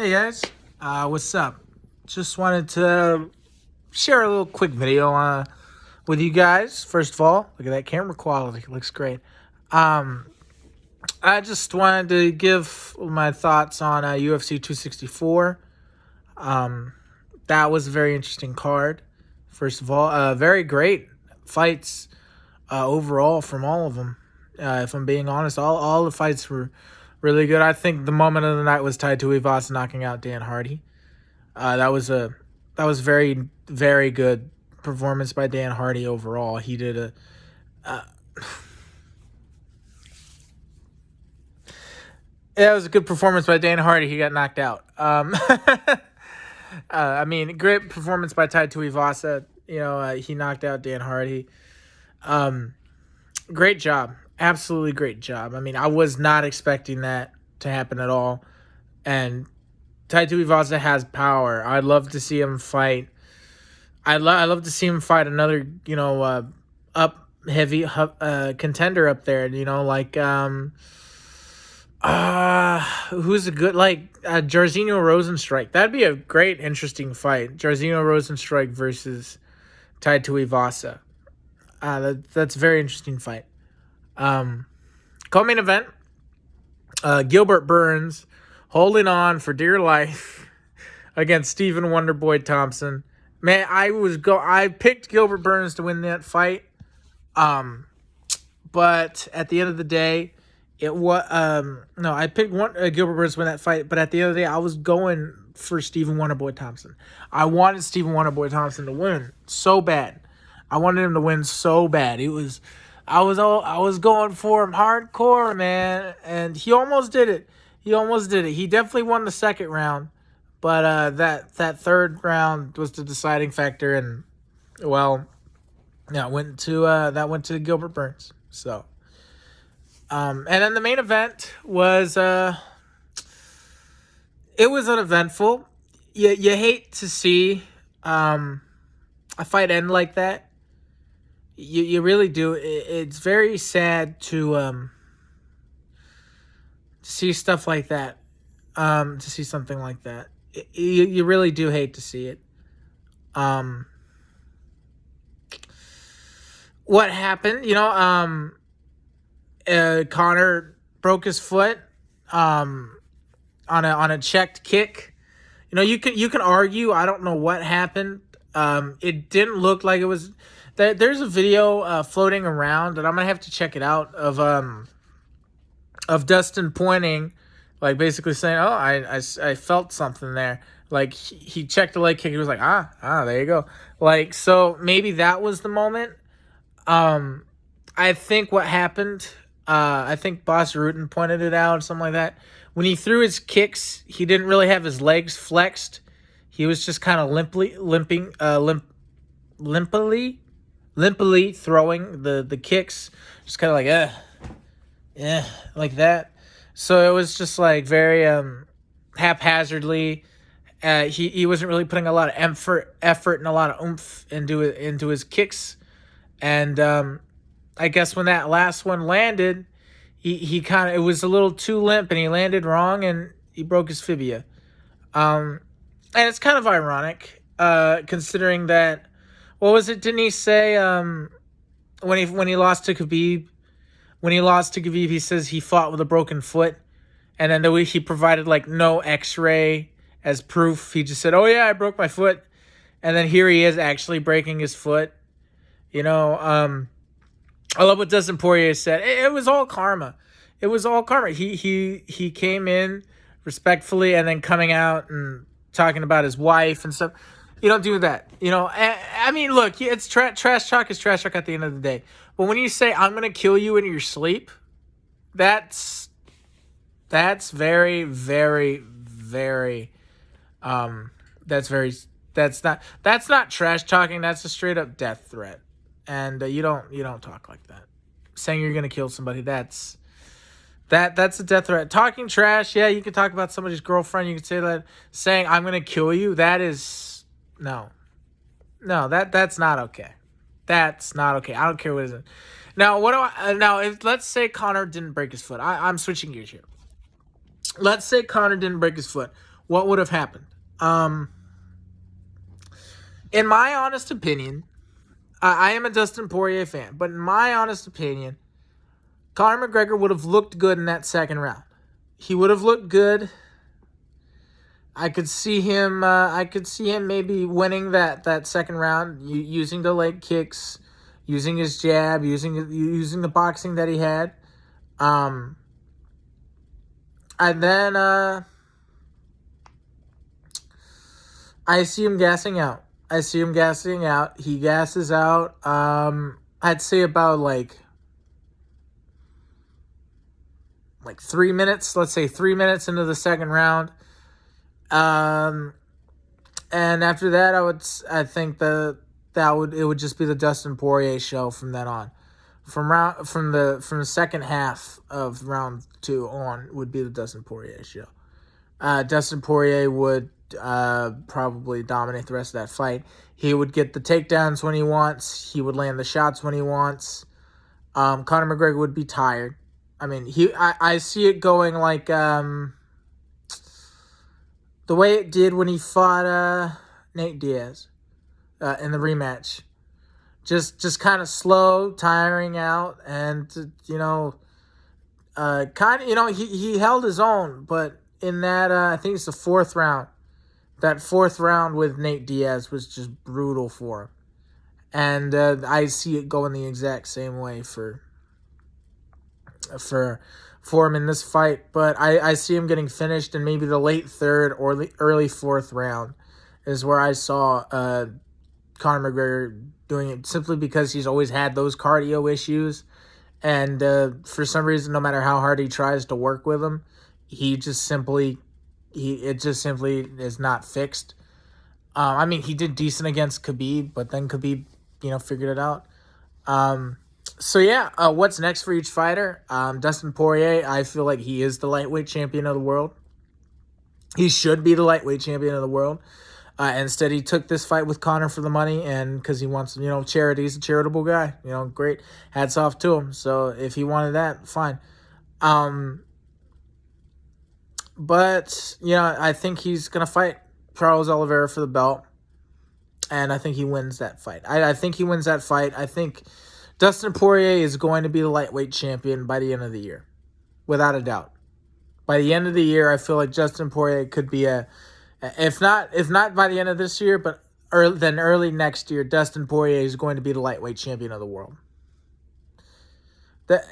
Hey guys, what's up? Just wanted to share a little quick video with you guys. First of all, look at that camera quality; it looks great. Um, I just wanted to give my thoughts on UFC 264. That was a very interesting card. First of all, very great fights overall from all of them. If I'm being honest, all the fights were really good. I think the moment of the night was Tai Tuivasa knocking out Dan Hardy. That was very good performance by Dan Hardy overall. He did a yeah, it was a good performance by Dan Hardy. He got knocked out. I mean, great performance by Tai Tuivasa. He knocked out Dan Hardy. Great job. Absolutely great job. I mean, I was not expecting that to happen at all. And Tai Tuivasa has power. I'd love to see him fight. I'd love to see him fight another, up heavy contender up there. Who's a good Jairzinho Rosenstrike. That'd be a great, interesting fight. Jairzinho Rosenstrike versus Tai Tuivasa. That's a very interesting fight. Co-main event. Gilbert Burns holding on for dear life against Stephen Wonderboy Thompson. Man, I picked Gilbert Burns to win that fight. But at the end of the day, I picked Gilbert Burns to win that fight. But at the end of the day, I was going for Stephen Wonderboy Thompson. I wanted Stephen Wonderboy Thompson to win so bad. I wanted him to win so bad. I was going for him hardcore, man, and he almost did it. He definitely won the second round, but that third round was the deciding factor, and that went to Gilbert Burns. So, and then the main event was it was uneventful. You hate to see a fight end like that. You really do. It's very sad to see stuff like that. To see something like that. You really do hate to see it. What happened? Conor broke his foot on a checked kick. You can argue. I don't know what happened. It didn't look like it was. There's a video floating around, and I'm gonna have to check it out of Dustin pointing, like basically saying, "Oh, I felt something there." Like he checked the leg kick. He was like, there you go. Like, so maybe that was the moment. I think what happened. I think Boss Rutan pointed it out, something like that. When he threw his kicks, he didn't really have his legs flexed. He was just kind of limply throwing the kicks, just kind of like like that. So it was just like very haphazardly. He wasn't really putting a lot of effort and a lot of oomph into his kicks, and I guess when that last one landed, he kind of, it was a little too limp, and he landed wrong, and he broke his fibia. And it's kind of ironic, considering that. What was it? Didn't he say when he lost to Khabib? When he lost to Khabib, he says he fought with a broken foot, and then he provided like no X-ray as proof. He just said, "Oh yeah, I broke my foot," and then here he is actually breaking his foot. I love what Dustin Poirier said. It was all karma. It was all karma. He came in respectfully, and then coming out and talking about his wife and stuff. You don't do that. I mean, look, it's trash talk is trash talk at the end of the day. But when you say, "I'm going to kill you in your sleep," that's very, very, very, that's not trash talking. That's a straight up death threat. And you don't talk like that. Saying you're going to kill somebody, that's a death threat. Talking trash, yeah, you can talk about somebody's girlfriend. You can say that. Saying, "I'm going to kill you," that is... No, that's not okay. That's not okay. I don't care what it is. Now, if let's say Conor didn't break his foot. I'm switching gears here. Let's say Conor didn't break his foot. what would have happened? Um, in my honest opinion, I am a Dustin Poirier fan, but in my honest opinion, Conor McGregor would have looked good in that second round. He would have looked good. I could see him. I could see him maybe winning that second round, using the leg kicks, using his jab, using the boxing that he had. And then I see him gassing out. He gasses out. I'd say about like 3 minutes. Let's say 3 minutes into the second round. And after that, I think it would just be the Dustin Poirier show from then on. From the second half of round 2 on would be the Dustin Poirier show. Dustin Poirier would probably dominate the rest of that fight. He would get the takedowns when he wants. He would land the shots when he wants. Conor McGregor would be tired. I mean, I see it going like the way it did when he fought Nate Diaz in the rematch. Just kind of slow, tiring out, and he held his own, but in that I think it's the fourth round. That fourth round with Nate Diaz was just brutal for him, and I see it going the exact same way for him in this fight. But I see him getting finished in maybe the late third or the early fourth round is where I saw Conor McGregor doing it, simply because he's always had those cardio issues, and for some reason, no matter how hard he tries to work with him, it just simply is not fixed. I mean, he did decent against Khabib, but then Khabib, figured it out. So yeah, what's next for each fighter? Dustin Poirier, I feel like he is the lightweight champion of the world. He should be the lightweight champion of the world. Instead, he took this fight with Conor for the money, and because he wants, charity. He's a charitable guy. Great. Hats off to him. So if he wanted that, fine. But I think he's gonna fight Charles Oliveira for the belt, and I think he wins that fight. I think he wins that fight. I think Dustin Poirier is going to be the lightweight champion by the end of the year, without a doubt. By the end of the year, I feel like Dustin Poirier could be if not by the end of this year, but early next year, Dustin Poirier is going to be the lightweight champion of the world.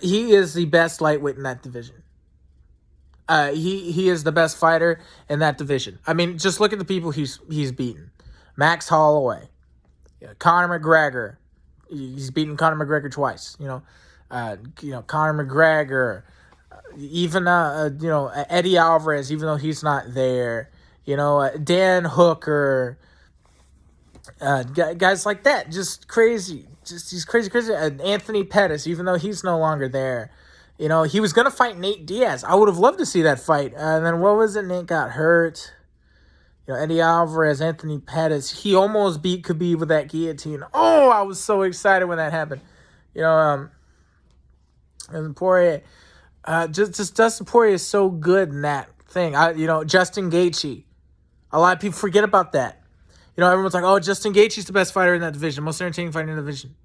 He is the best lightweight in that division. He is the best fighter in that division. I mean, just look at the people he's beaten. Max Holloway, Conor McGregor. He's beaten Conor McGregor twice. Conor McGregor, even Eddie Alvarez, even though he's not there. Dan Hooker, guys like that, just crazy. He's crazy. Anthony Pettis, even though he's no longer there. He was going to fight Nate Diaz. I would have loved to see that fight. And then what was it? Nate got hurt. Eddie Alvarez, Anthony Pettis. He almost beat Khabib with that guillotine. Oh, I was so excited when that happened. And Poirier. Just Dustin Poirier is so good in that thing. Justin Gaethje. A lot of people forget about that. Everyone's like, oh, Justin Gaethje's the best fighter in that division. Most entertaining fighter in the division.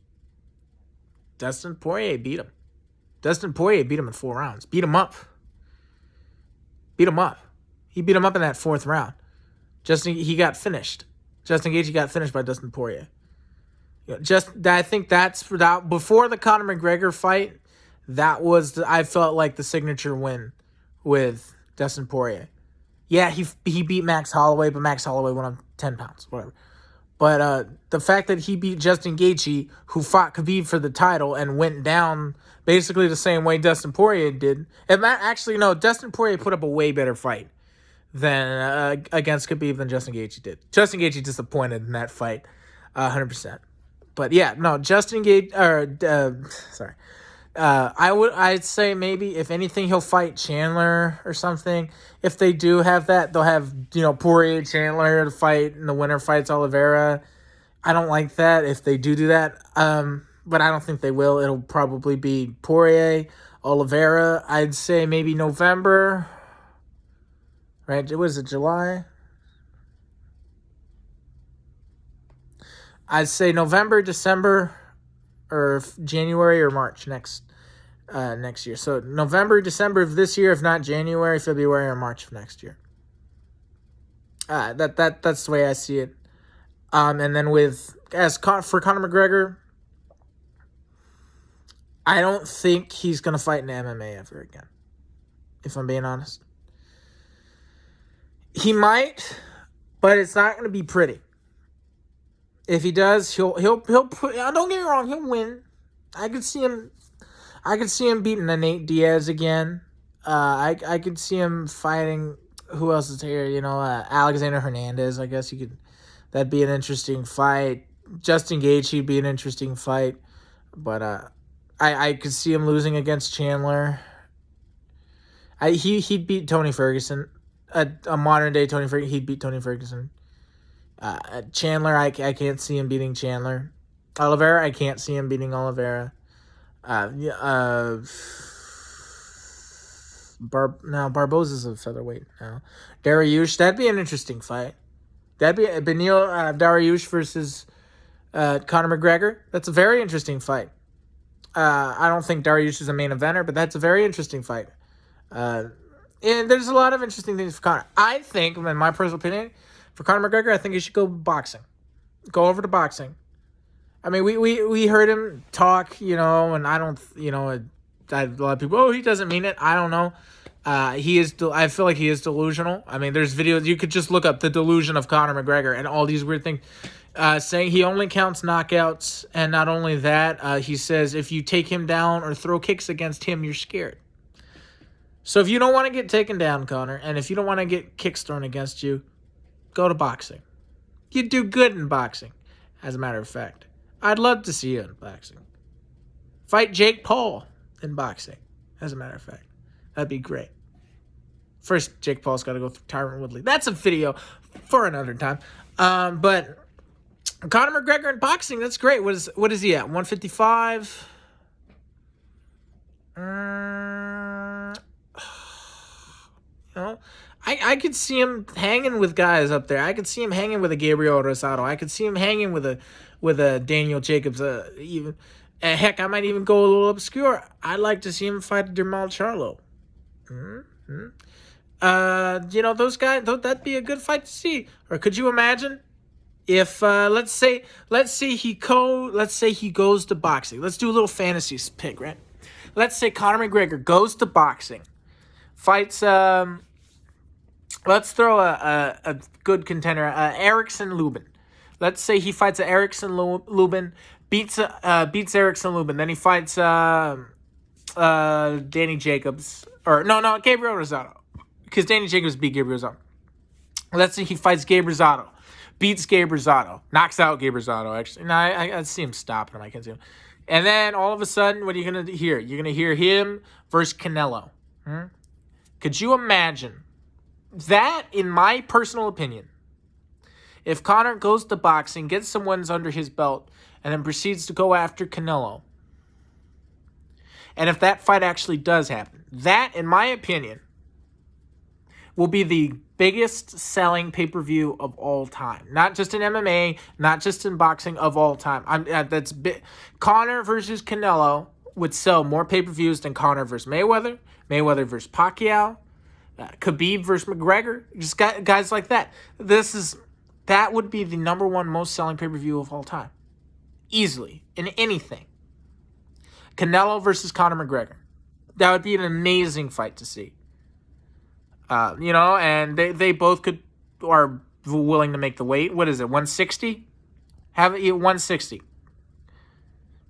Dustin Poirier beat him. Dustin Poirier beat him in 4 rounds. Beat him up. He beat him up in that 4th round. He got finished. Justin Gaethje got finished by Dustin Poirier. I think that's before the Conor McGregor fight. I felt like the signature win with Dustin Poirier. Yeah, he beat Max Holloway, but Max Holloway went up 10 pounds, whatever. But the fact that he beat Justin Gaethje, who fought Khabib for the title and went down basically the same way Dustin Poirier did. Dustin Poirier put up a way better fight than against Khabib than Justin Gaethje did. Justin Gaethje disappointed in that fight, 100%. But yeah, no, Justin Gaethje, sorry. I'd say maybe if anything he'll fight Chandler or something. If they do have that, they'll have Poirier Chandler to fight and the winner fights Oliveira. I don't like that if they do that. But I don't think they will. It'll probably be Poirier, Oliveira. I'd say maybe November right? It was July. I'd say November, December, or January or March next year. So November, December of this year, if not January, February, or March of next year. That's the way I see it. And then for Conor McGregor, I don't think he's gonna fight in MMA ever again. If I'm being honest, he might, but it's not gonna be pretty. If he does, he'll put. Don't get me wrong, he'll win. I could see him beating a Nate Diaz again. I could see him fighting. Who else is here? Alexander Hernandez. I guess you could. That'd be an interesting fight. Justin Gaethje would be an interesting fight, but I could see him losing against Chandler. He'd beat Tony Ferguson, a modern day Tony Ferguson. He'd beat Tony Ferguson. Chandler, I can't see him beating Chandler. Oliveira, I can't see him beating Oliveira. Barboza's a featherweight now. Dariush, that'd be an interesting fight. That'd be Beneil Dariush versus Conor McGregor. That's a very interesting fight. I don't think Dariush is a main eventer, but that's a very interesting fight. And there's a lot of interesting things for Conor. I think, in my personal opinion, for Conor McGregor, I think he should go boxing. Go over to boxing. I mean, we heard him talk, and I don't, a lot of people, he doesn't mean it. I don't know. He is. I feel like he is delusional. I mean, there's videos you could just look up the delusion of Conor McGregor and all these weird things, saying he only counts knockouts, and not only that, he says if you take him down or throw kicks against him, you're scared. So if you don't want to get taken down, Conor, and if you don't want to get kicks thrown against you, go to boxing. You do good in boxing, as a matter of fact. I'd love to see you in boxing. Fight Jake Paul in boxing, as a matter of fact. That'd be great. First, Jake Paul's got to go through Tyron Woodley. That's a video for another time. But Conor McGregor in boxing, that's great. What is he at? 155? I could see him hanging with guys up there. I could see him hanging with a Gabriel Rosado. I could see him hanging with a Daniel Jacobs. Even heck, I might even go a little obscure. I'd like to see him fight Jermall Charlo. Those guys. That'd be a good fight to see. Or could you imagine if let's say he goes to boxing. Let's do a little fantasy pick, right? Let's say Conor McGregor goes to boxing, fights. Let's throw a good contender, Erickson Lubin. Let's say he fights Erickson Lubin, beats Erickson Lubin. Then he fights Danny Jacobs. Or no, Gabriel Rosado. Because Danny Jacobs beat Gabriel Rosado. Let's say he fights Gabe Rosado. Beats Gabe Rosado. Knocks out Gabe Rosado, actually. No, I see him stopping him. I can see him. And then all of a sudden, what are you going to hear? You're going to hear him versus Canelo. Could you imagine that, in my personal opinion, if Conor goes to boxing, gets some wins under his belt, and then proceeds to go after Canelo, and if that fight actually does happen, that, in my opinion, will be the biggest selling pay-per-view of all time. Not just in MMA, not just in boxing, of all time. Conor versus Canelo would sell more pay-per-views than Conor versus Mayweather, Mayweather versus Pacquiao, Khabib versus McGregor, just guys like that. That would be the number one most selling pay-per-view of all time. Easily, in anything. Canelo versus Conor McGregor. That would be an amazing fight to see. And they both are willing to make the weight. What is it, 160? Have it 160.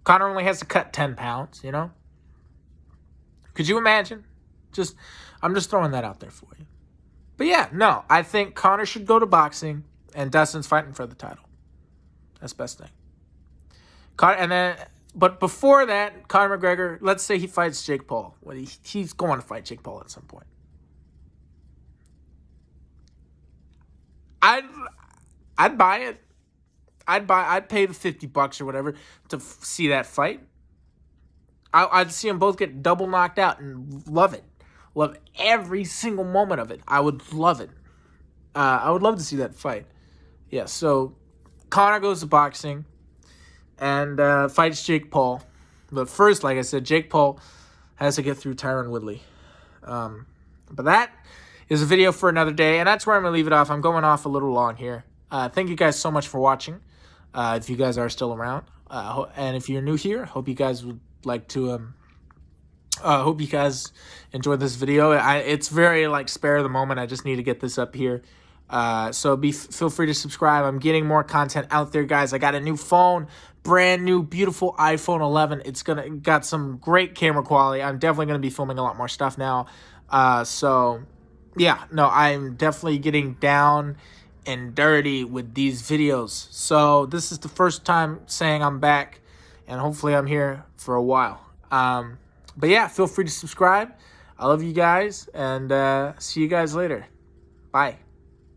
Conor only has to cut 10 pounds, Could you imagine? I'm just throwing that out there for you. But yeah, no, I think Conor should go to boxing, and Dustin's fighting for the title. That's the best thing. But before that, Conor McGregor, let's say he fights Jake Paul. Well, he's going to fight Jake Paul at some point. I'd buy it. I'd pay the $50 or whatever to see that fight. I'd see them both get double knocked out and love it. Love every single moment of it. I would love it. I would love to see that fight. Yeah, so Conor goes to boxing and fights Jake Paul. But first, like I said, Jake Paul has to get through Tyron Woodley. But that is a video for another day, and that's where I'm going to leave it off. I'm going off a little long here. Thank you guys so much for watching, if you guys are still around. And if you're new here, hope you guys would like to... hope you guys enjoyed this video. It's very like spare of the moment. I just need to get this up here. So feel free to subscribe. I'm getting more content out there, guys. I got a new phone, brand new, beautiful iPhone 11. It's got some great camera quality. I'm definitely gonna be filming a lot more stuff now. So yeah, no, I'm definitely getting down and dirty with these videos. So this is the first time saying I'm back, and hopefully I'm here for a while. But yeah, feel free to subscribe. I love you guys, and see you guys later. Bye.